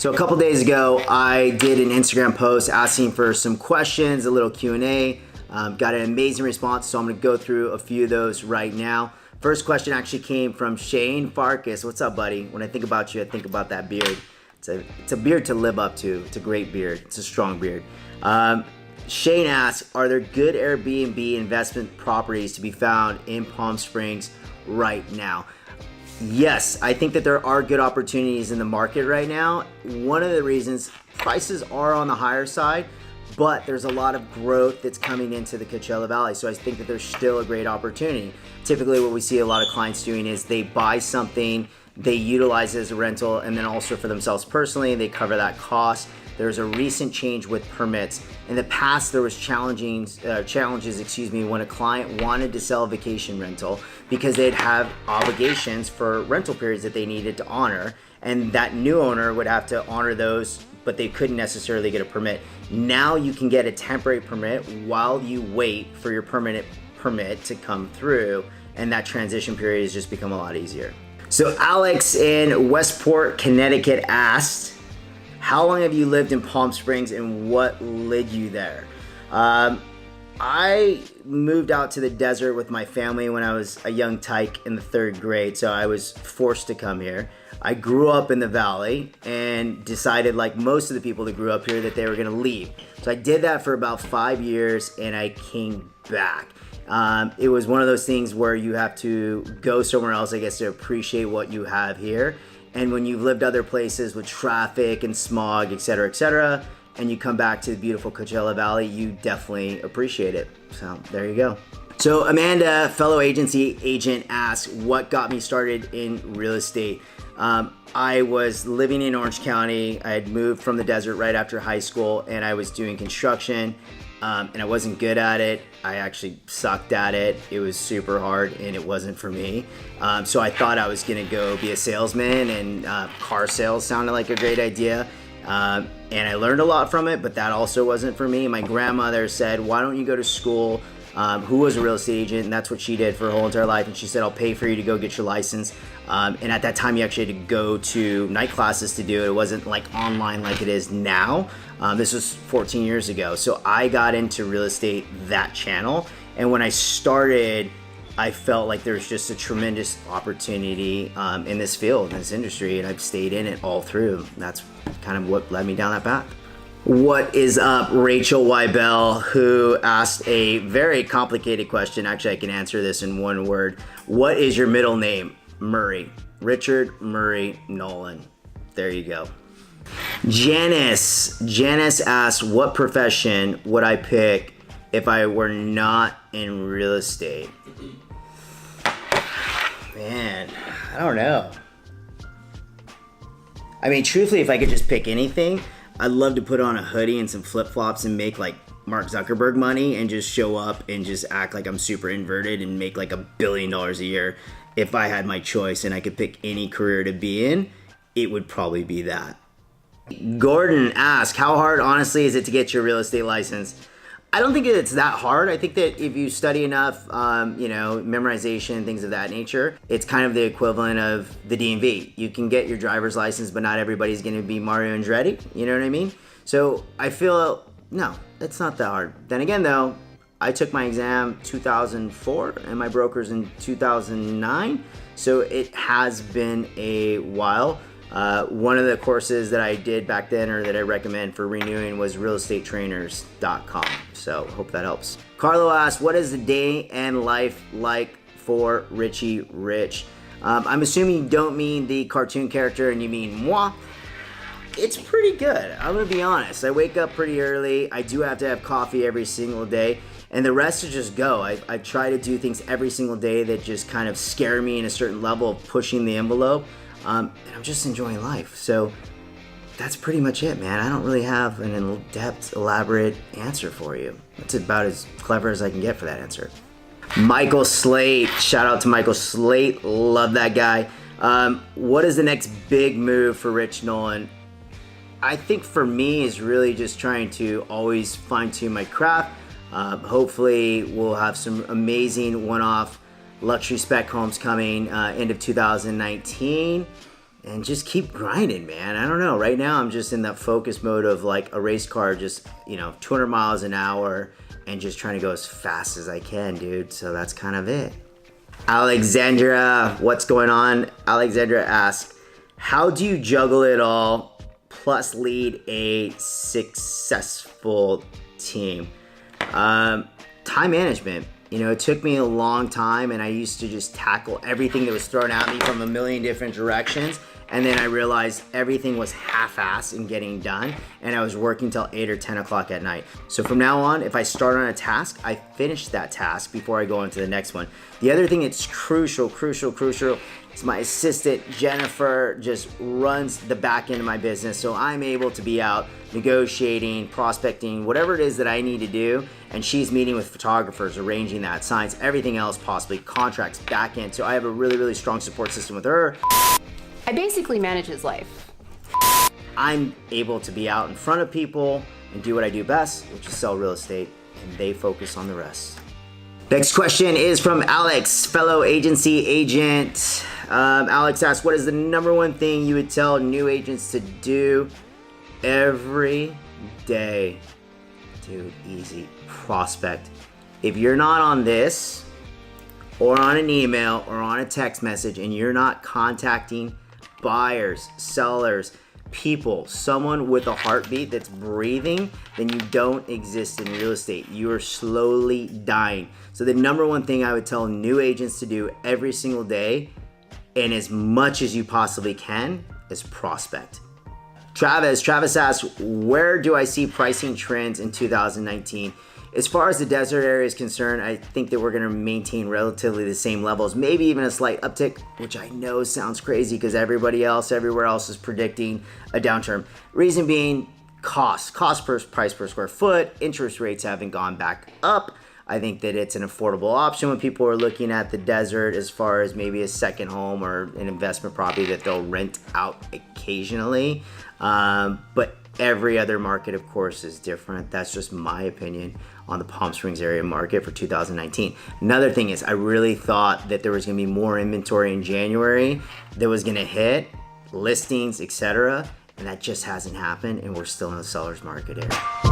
So a couple days ago, I did an Instagram post asking for some questions, a little Q&A. Got an amazing response, so I'm gonna go through a few of those right now. First question actually came from Shane Farkas. What's up, buddy? When I think about you, I think about that beard. It's a beard to live up to. It's a great beard. It's a strong beard. Shane asks, are there good Airbnb investment properties to be found in Palm Springs right now? Yes, I think that there are good opportunities in the market right now. One of the reasons, prices are on the higher side, but there's a lot of growth that's coming into the Coachella Valley. So I think that there's still a great opportunity. Typically what we see a lot of clients doing is they buy something, they utilize it as a rental, and then also for themselves personally, they cover that cost. There's a recent change with permits. In the past, there was challenges, when a client wanted to sell a vacation rental because they'd have obligations for rental periods that they needed to honor, and that new owner would have to honor those, but they couldn't necessarily get a permit. Now you can get a temporary permit while you wait for your permanent permit to come through, and that transition period has just become a lot easier. So Alex in Westport, Connecticut asked, how long have you lived in Palm Springs and what led you there? I moved out to the desert with my family when I was a young tyke in the 3rd grade, so I was forced to come here. I grew up in the valley and decided, like most of the people that grew up here, that they were gonna leave. So I did that for about 5 years and I came back. It was one of those things where you have to go somewhere else, I guess, to appreciate what you have here. And when you've lived other places with traffic and smog, et cetera, and you come back to the beautiful Coachella Valley, you definitely appreciate it. So there you go. So Amanda, fellow agency agent, asked, what got me started in real estate? I was living in Orange County. I had moved from the desert right after high school, and I was doing construction, and I wasn't good at it. I actually sucked at it. It was super hard, and it wasn't for me. So I thought I was gonna go be a salesman, and car sales sounded like a great idea. And I learned a lot from it, but that also wasn't for me. My grandmother said, why don't you go to school? Who was a real estate agent, and that's what she did for her whole entire life. And she said, I'll pay for you to go get your license. And at that time, you actually had to go to night classes to do it. It wasn't like online like it is now. This was 14 years ago. So I got into real estate that channel. And when I started, I felt like there's just a tremendous opportunity in this field, in this industry, and I've stayed in it all through. That's kind of what led me down that path. What is up, Rachel Wybell, who asked a very complicated question. Actually, I can answer this in one word. What is your middle name? Murray. Richard Murray Nolan. There you go. Janice asked, what profession would I pick if I were not in real estate? Man, I don't know. I mean, truthfully, if I could just pick anything, I'd love to put on a hoodie and some flip-flops and make like Mark Zuckerberg money and just show up and just act like I'm super inverted and make like $1 billion a year. If I had my choice and I could pick any career to be in, it would probably be that. Gordon asked, how hard, honestly, is it to get your real estate license? I don't think it's that hard. I think that if you study enough, memorization, things of that nature, it's kind of the equivalent of the DMV. You can get your driver's license, but not everybody's going to be Mario Andretti. You know what I mean? So I feel, no, it's not that hard. Then again, though, I took my exam 2004 and my broker's in 2009. So it has been a while. One of the courses that I did back then, or that I recommend for renewing, was realestatetrainers.com. So hope that helps. Carlo asked, what is the day and life like for Richie Rich? I'm assuming you don't mean the cartoon character and you mean moi. It's pretty good. I'm gonna be honest. I wake up pretty early. I do have to have coffee every single day. And the rest is just go. I try to do things every single day that just kind of scare me in a certain level of pushing the envelope. And I'm just enjoying life. So that's pretty much it, man. I don't really have an in-depth, elaborate answer for you. That's about as clever as I can get for that answer. Michael Slate, shout out to Michael Slate. Love that guy. What is the next big move for Rich Nolan? I think for me is really just trying to always fine-tune my craft. Hopefully we'll have some amazing one-off luxury spec homes coming end of 2019. and just keep grinding, man. I don't know. Right now, I'm just in that focus mode of like a race car, just, 200 miles an hour and just trying to go as fast as I can, dude. So that's kind of it. Alexandra, what's going on? Alexandra asks, how do you juggle it all plus lead a successful team? Time management. It took me a long time, and I used to just tackle everything that was thrown at me from a million different directions. And then I realized everything was half-assed in getting done, and I was working till 8 or 10 o'clock at night. So from now on, if I start on a task, I finish that task before I go into the next one. The other thing that's crucial is my assistant, Jennifer, just runs the back end of my business. So I'm able to be out negotiating, prospecting, whatever it is that I need to do. And she's meeting with photographers, arranging that, signs, everything else possibly, contracts, back end. So I have a really, really strong support system with her. I basically manage his life. I'm able to be out in front of people and do what I do best, which is sell real estate, and they focus on the rest. Next question is from Alex, fellow agency agent. Alex asks, what is the number one thing you would tell new agents to do every day? Dude, easy. Prospect. If you're not on this, or on an email, or on a text message, and you're not contacting buyers, sellers, people, someone with a heartbeat that's breathing, then you don't exist in real estate. You are slowly dying. So the number one thing I would tell new agents to do every single day, and as much as you possibly can, is prospect. Travis asks, where do I see pricing trends in 2019? As far as the desert area is concerned, I think that we're going to maintain relatively the same levels, maybe even a slight uptick, which I know sounds crazy because everywhere else is predicting a downturn. Reason being, cost per price per square foot, interest rates haven't gone back up. I think that it's an affordable option when people are looking at the desert as far as maybe a second home or an investment property that they'll rent out occasionally. But every other market, of course, is different. That's just my opinion on the Palm Springs area market for 2019. Another thing is I really thought that there was going to be more inventory in January that was going to hit, listings, etc. And that just hasn't happened, and we're still in a seller's market here.